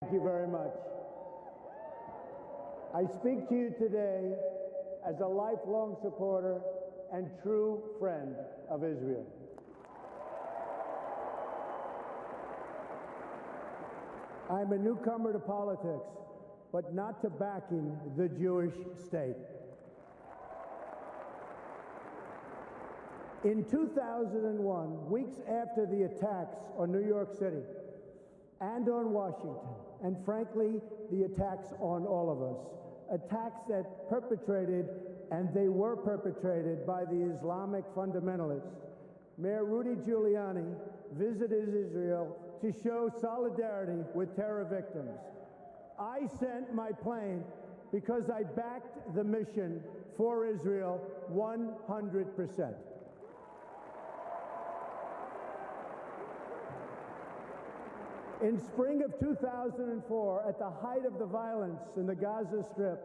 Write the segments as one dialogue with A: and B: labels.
A: Thank you very much. I speak to you today as a lifelong supporter and true friend of Israel. I'm a newcomer to politics, but not to backing the Jewish state. In 2001, weeks after the attacks on New York City and on Washington, and frankly, the attacks on all of us, attacks that they were perpetrated by the Islamic fundamentalists, Mayor Rudy Giuliani visited Israel to show solidarity with terror victims. I sent my plane because I backed the mission for Israel 100%. In spring of 2004, at the height of the violence in the Gaza Strip,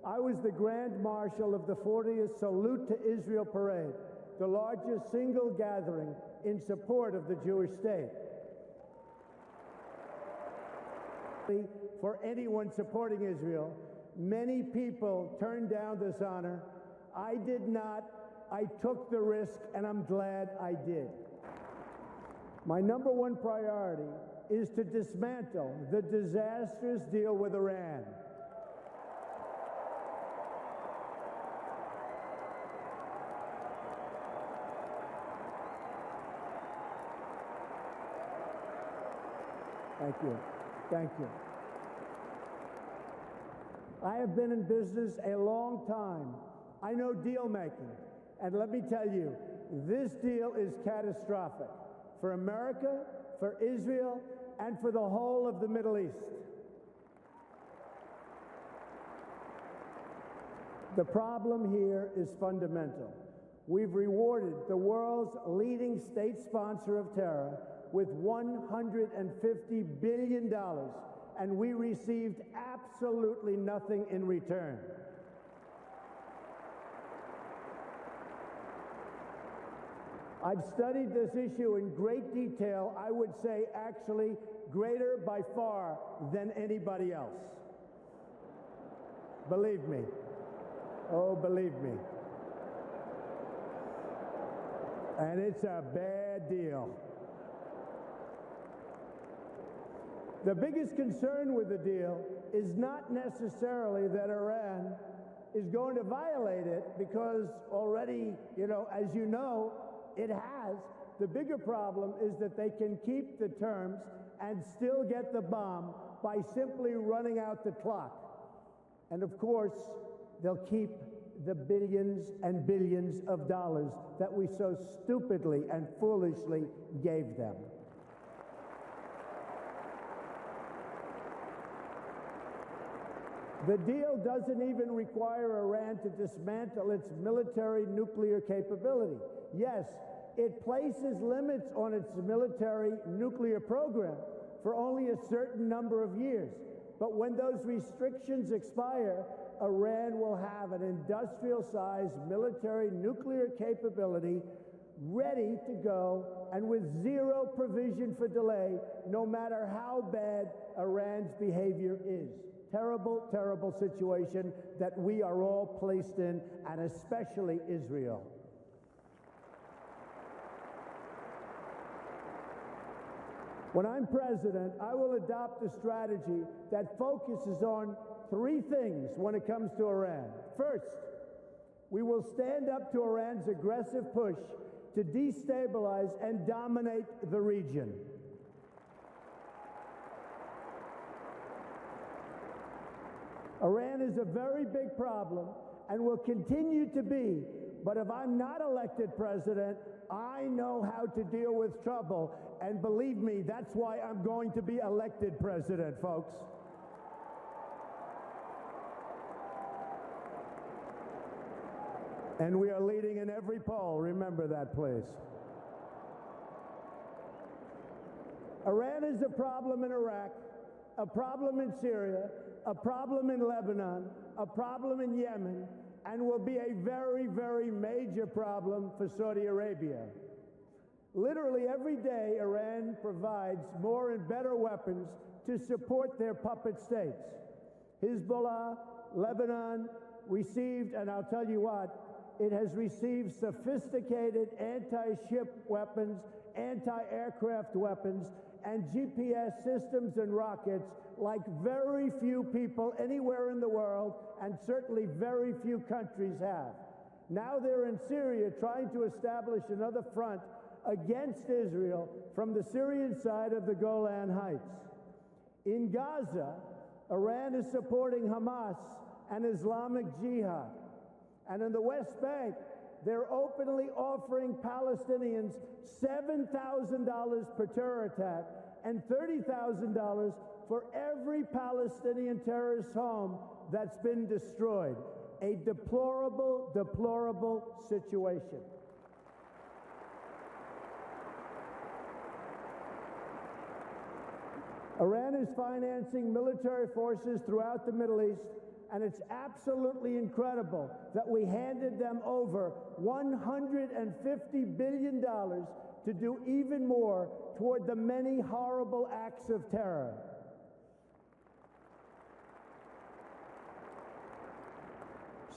A: I was the Grand Marshal of the 40th Salute to Israel Parade, the largest single gathering in support of the Jewish state. For anyone supporting Israel, many people turned down this honor. I did not. I took the risk, and I'm glad I did. My number one priority is to dismantle the disastrous deal with Iran. Thank you. Thank you. I have been in business a long time. I know deal making. And let me tell you, this deal is catastrophic for America, for Israel, and for the whole of the Middle East. The problem here is fundamental. We've rewarded the world's leading state sponsor of terror with $150 billion, and we received absolutely nothing in return. I've studied this issue in great detail, I would say actually greater by far than anybody else. Believe me. Oh, believe me. And it's a bad deal. The biggest concern with the deal is not necessarily that Iran is going to violate it, because already, as you know, it has. The bigger problem is that they can keep the terms and still get the bomb by simply running out the clock. And of course, they'll keep the billions and billions of dollars that we so stupidly and foolishly gave them. The deal doesn't even require Iran to dismantle its military nuclear capability. Yes, it places limits on its military nuclear program for only a certain number of years. But when those restrictions expire, Iran will have an industrial-sized military nuclear capability ready to go and with zero provision for delay, no matter how bad Iran's behavior is. Terrible, terrible situation that we are all placed in, and especially Israel. When I'm president, I will adopt a strategy that focuses on three things when it comes to Iran. First, we will stand up to Iran's aggressive push to destabilize and dominate the region. Iran is a very big problem and will continue to be, but if I'm not elected president, I know how to deal with trouble, and believe me, that's why I'm going to be elected president, folks. And we are leading in every poll, remember that, please. Iran is a problem in Iraq, a problem in Syria, a problem in Lebanon, a problem in Yemen, and will be a very, very major problem for Saudi Arabia. Literally every day, Iran provides more and better weapons to support their puppet states. Hezbollah, Lebanon received, and I'll tell you what, it has received sophisticated anti-ship weapons, anti-aircraft weapons, and GPS systems and rockets like very few people anywhere in the world, and certainly very few countries have. Now they're in Syria trying to establish another front against Israel from the Syrian side of the Golan Heights. In Gaza, Iran is supporting Hamas and Islamic Jihad. And in the West Bank, they're openly offering Palestinians $7,000 per terror attack and $30,000 for every Palestinian terrorist home that's been destroyed. A deplorable, deplorable situation. Iran is financing military forces throughout the Middle East, and it's absolutely incredible that we handed them over $150 billion to do even more toward the many horrible acts of terror.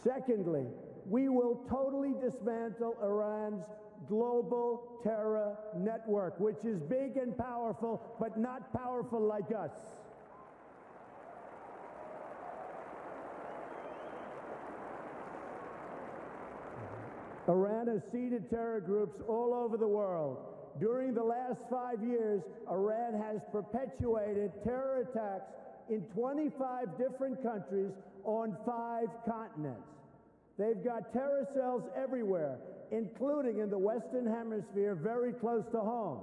A: Secondly, we will totally dismantle Iran's global terror network, which is big and powerful, but not powerful like us. Iran has seeded terror groups all over the world. During the last 5 years, Iran has perpetuated terror attacks in 25 different countries on 5 continents. They've got terror cells everywhere, including in the Western Hemisphere, very close to home.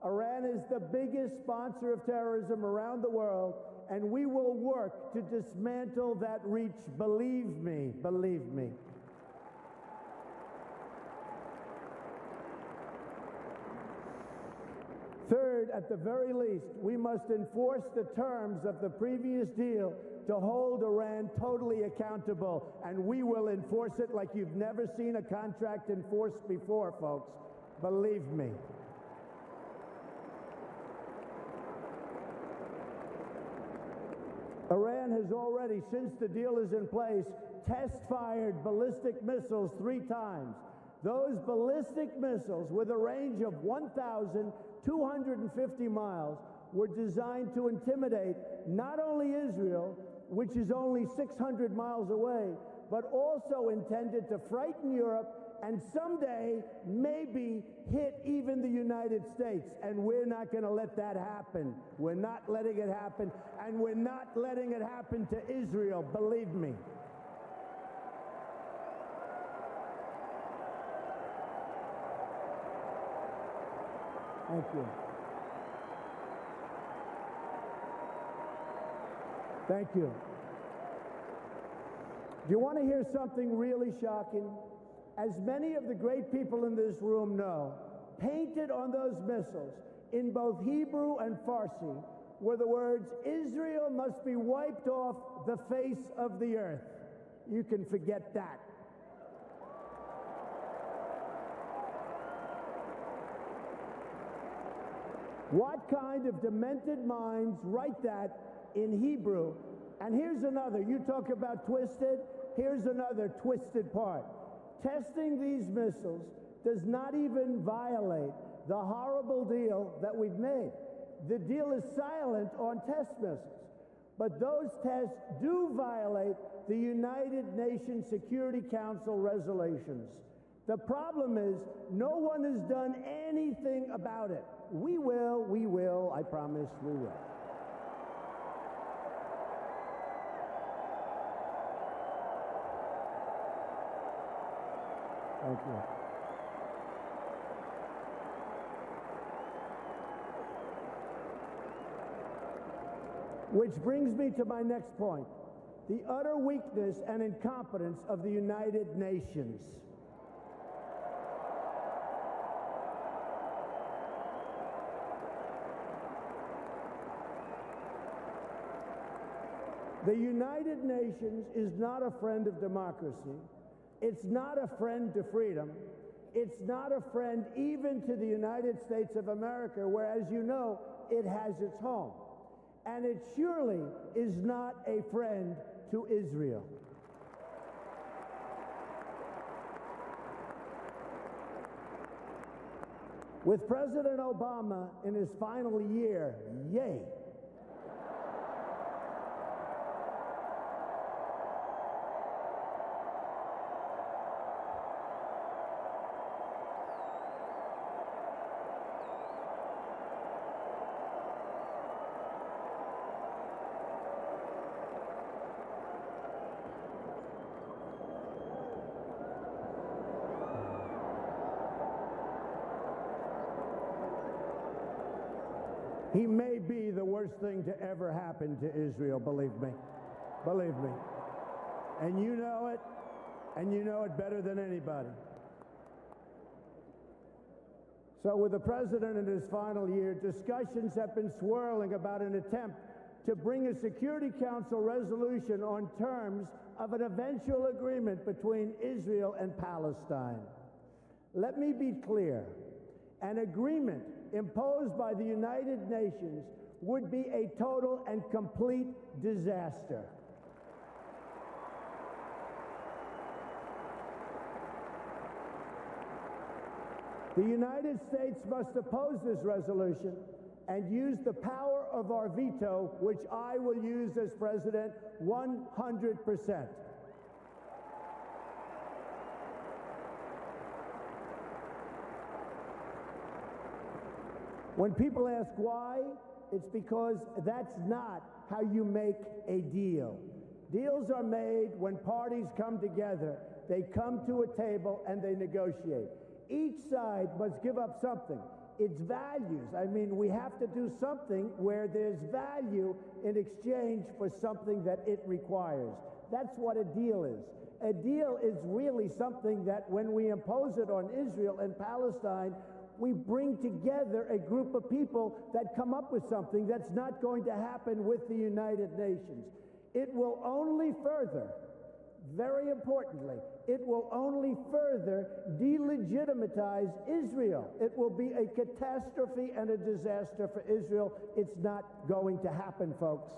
A: Iran is the biggest sponsor of terrorism around the world, and we will work to dismantle that reach. Believe me, believe me. Third, at the very least, we must enforce the terms of the previous deal to hold Iran totally accountable, and we will enforce it like you've never seen a contract enforced before, folks. Believe me. Iran has already, since the deal is in place, test-fired ballistic missiles 3 times. Those ballistic missiles, with a range of 1,250 miles, were designed to intimidate not only Israel, which is only 600 miles away, but also intended to frighten Europe and someday maybe hit even the United States. And we're not going to let that happen. We're not letting it happen, and we're not letting it happen to Israel, believe me. Thank you. Thank you. Do you want to hear something really shocking? As many of the great people in this room know, painted on those missiles in both Hebrew and Farsi were the words, "Israel must be wiped off the face of the earth." You can forget that. What kind of demented minds write that in Hebrew? And here's another. You talk about twisted. Here's another twisted part. Testing these missiles does not even violate the horrible deal that we've made. The deal is silent on test missiles. But those tests do violate the United Nations Security Council resolutions. The problem is no one has done anything about it. We will, I promise we will. Thank you. Which brings me to my next point, the utter weakness and incompetence of the United Nations. The United Nations is not a friend of democracy. It's not a friend to freedom. It's not a friend even to the United States of America, where, as you know, it has its home. and it surely is not a friend to Israel. With President Obama in his final year, yay. He may be the worst thing to ever happen to Israel, believe me. Believe me. And you know it, and you know it better than anybody. So with the president in his final year, discussions have been swirling about an attempt to bring a Security Council resolution on terms of an eventual agreement between Israel and Palestine. Let me be clear. An agreement imposed by the United Nations would be a total and complete disaster. The United States must oppose this resolution and use the power of our veto, which I will use as president 100%. When people ask why, it's because that's not how you make a deal. Deals are made when parties come together. They come to a table and they negotiate. Each side must give up something. It's values. I mean, we have to do something where there's value in exchange for something that it requires. That's what a deal is. A deal is really something that when we impose it on Israel and Palestine, we bring together a group of people that come up with something that's not going to happen with the United Nations. It will only further, very importantly, it will only further delegitimize Israel. It will be a catastrophe and a disaster for Israel. It's not going to happen, folks.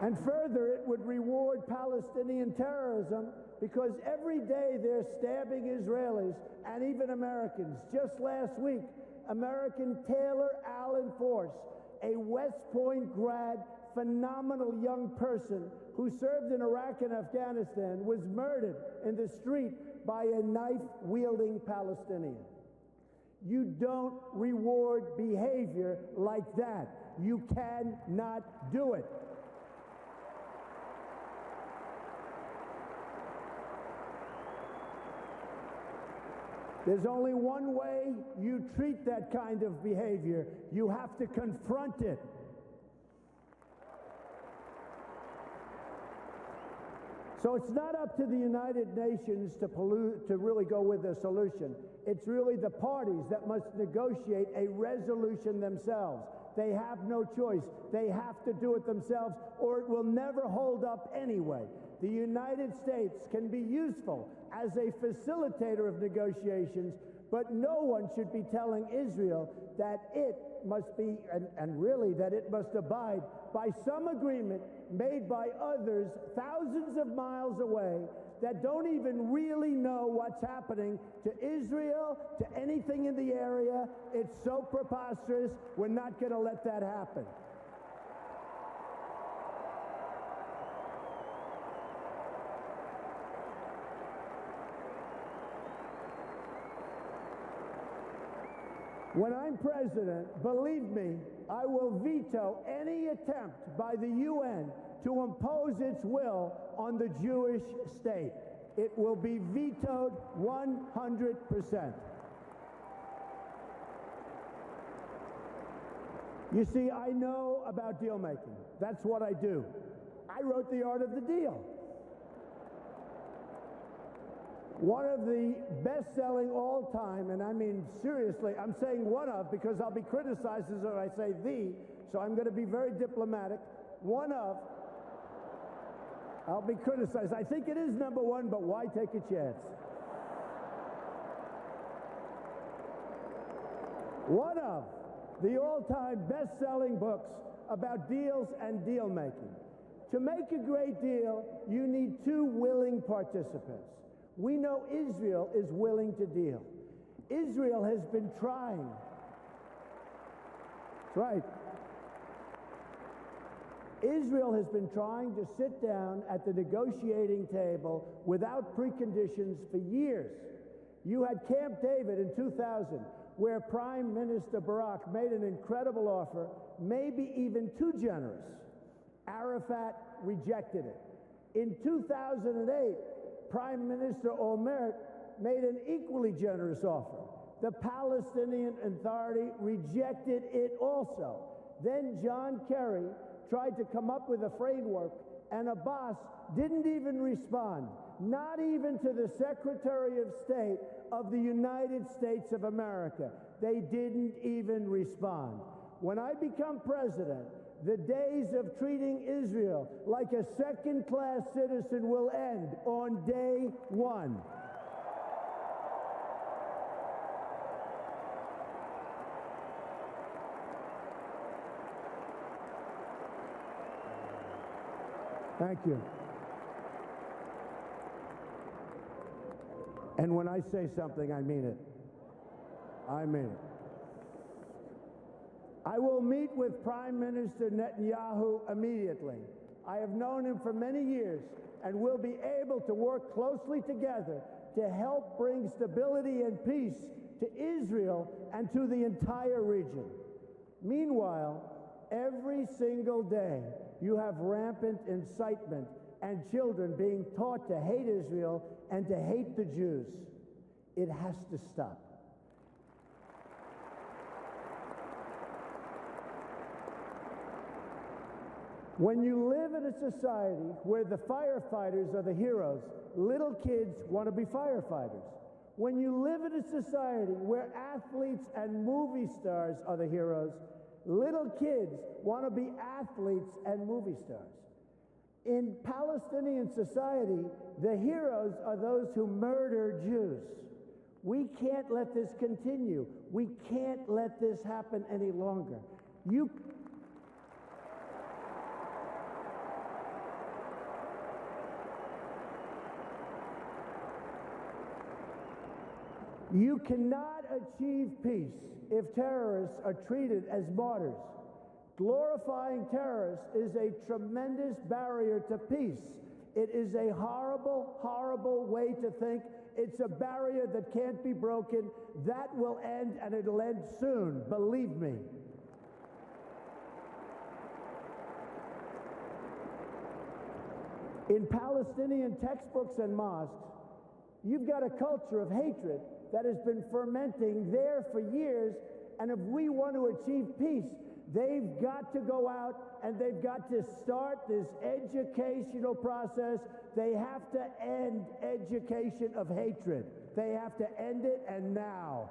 A: And further, it would reward Palestinian terrorism because every day they're stabbing Israelis and even Americans. Just last week, American Taylor Allen Force, a West Point grad, phenomenal young person who served in Iraq and Afghanistan, was murdered in the street by a knife-wielding Palestinian. You don't reward behavior like that. You cannot do it. There's only one way you treat that kind of behavior. You have to confront it. So it's not up to the United Nations to really go with a solution. It's really the parties that must negotiate a resolution themselves. They have no choice. They have to do it themselves, or it will never hold up anyway. The United States can be useful as a facilitator of negotiations, but no one should be telling Israel that it must be, and really that it must abide by some agreement made by others thousands of miles away that don't even really know what's happening to Israel, to anything in the area. It's so preposterous. We're not going to let that happen. When I'm president, believe me, I will veto any attempt by the UN to impose its will on the Jewish state. It will be vetoed 100%. You see, I know about deal making. That's what I do. I wrote The Art of the Deal. One of the best-selling all-time, and I mean seriously, I'm saying one of because I'll be criticized as I say the, so I'm going to be very diplomatic. One of, I'll be criticized. I think it is number one, but why take a chance? One of the all-time best-selling books about deals and deal-making. To make a great deal, you need two willing participants. We know Israel is willing to deal. Israel has been trying. That's right. Israel has been trying to sit down at the negotiating table without preconditions for years. You had Camp David in 2000, where Prime Minister Barak made an incredible offer, maybe even too generous. Arafat rejected it. In 2008, Prime Minister Olmert made an equally generous offer. The Palestinian Authority rejected it also. Then John Kerry tried to come up with a framework, and Abbas didn't even respond, not even to the Secretary of State of the United States of America. They didn't even respond. When I become president, the days of treating Israel like a second-class citizen will end on day one. Thank you. And when I say something, I mean it. I mean it. I will meet with Prime Minister Netanyahu immediately. I have known him for many years and will be able to work closely together to help bring stability and peace to Israel and to the entire region. Meanwhile, every single day, you have rampant incitement and children being taught to hate Israel and to hate the Jews. It has to stop. When you live in a society where the firefighters are the heroes, little kids want to be firefighters. When you live in a society where athletes and movie stars are the heroes, little kids want to be athletes and movie stars. In Palestinian society, the heroes are those who murder Jews. We can't let this continue. We can't let this happen any longer. You cannot achieve peace if terrorists are treated as martyrs. Glorifying terrorists is a tremendous barrier to peace. It is a horrible, horrible way to think. It's a barrier that can't be broken. That will end, and it'll end soon, believe me. In Palestinian textbooks and mosques, you've got a culture of hatred that has been fermenting there for years, and if we want to achieve peace, they've got to go out and they've got to start this educational process. They have to end education of hatred. They have to end it, and now.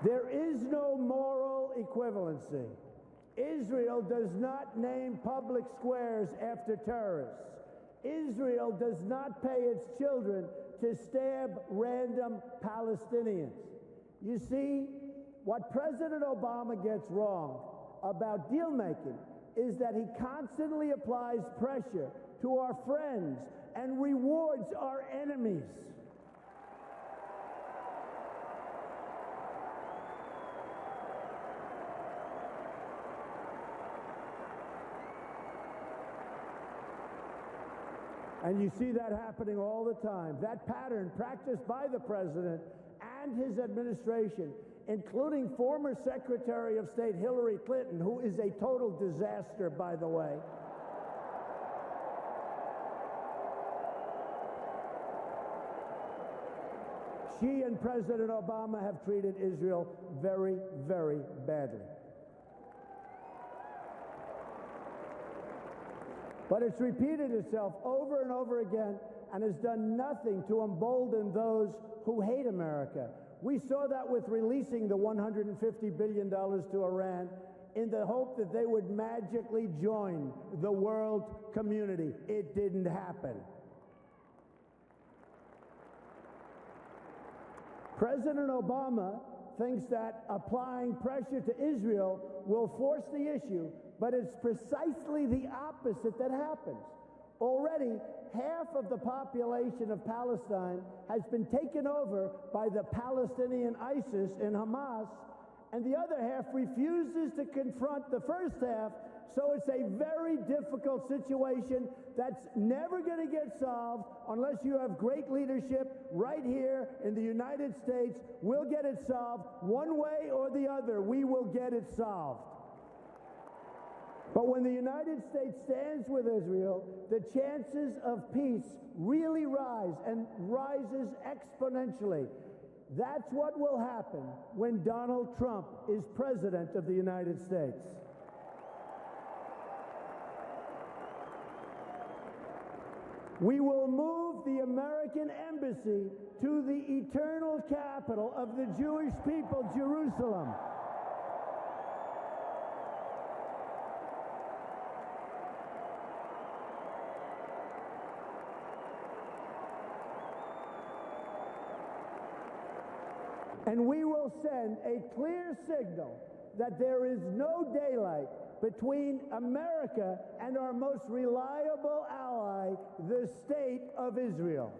A: There is no moral equivalency. Israel does not name public squares after terrorists. Israel does not pay its children to stab random Palestinians. You see, what President Obama gets wrong about deal-making is that he constantly applies pressure to our friends and rewards our enemies. And you see that happening all the time. That pattern practiced by the president and his administration, including former Secretary of State Hillary Clinton, who is a total disaster, by the way. She and President Obama have treated Israel very, very badly. But it's repeated itself over and over again and has done nothing to embolden those who hate America. We saw that with releasing the $150 billion to Iran in the hope that they would magically join the world community. It didn't happen. President Obama thinks that applying pressure to Israel will force the issue, but it's precisely the opposite that happens. Already, half of the population of Palestine has been taken over by the Palestinian ISIS and Hamas, and the other half refuses to confront the first half, so it's a very difficult situation that's never going to get solved unless you have great leadership right here in the United States. We'll get it solved one way or the other. We will get it solved. But when the United States stands with Israel, the chances of peace really rise, and rises exponentially. That's what will happen when Donald Trump is president of the United States. We will move the American embassy to the eternal capital of the Jewish people, Jerusalem. And we will send a clear signal that there is no daylight between America and our most reliable ally, the State of Israel.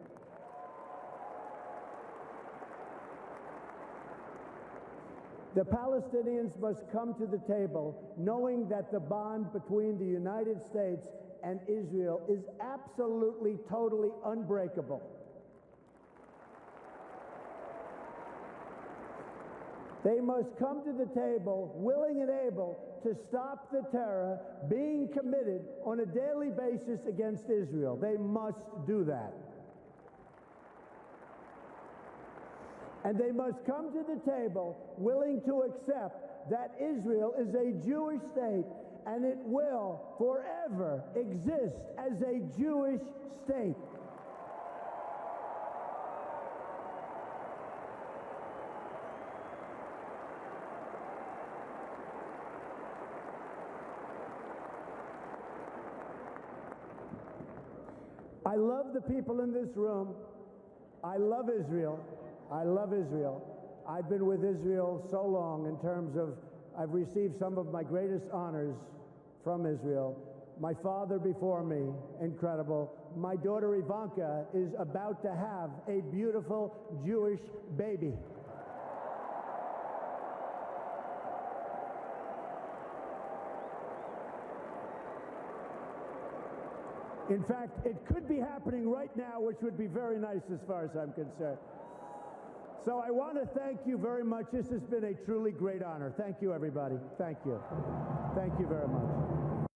A: The Palestinians must come to the table knowing that the bond between the United States and Israel is absolutely, totally unbreakable. They must come to the table willing and able to stop the terror being committed on a daily basis against Israel. They must do that. And they must come to the table willing to accept that Israel is a Jewish state and it will forever exist as a Jewish state. I love the people in this room. I love Israel. I love Israel. I've been with Israel so long in terms of I've received some of my greatest honors from Israel. My father before me, incredible. My daughter Ivanka is about to have a beautiful Jewish baby. In fact, it could be happening right now, which would be very nice as far as I'm concerned. So I want to thank you very much. This has been a truly great honor. Thank you, everybody. Thank you. Thank you very much.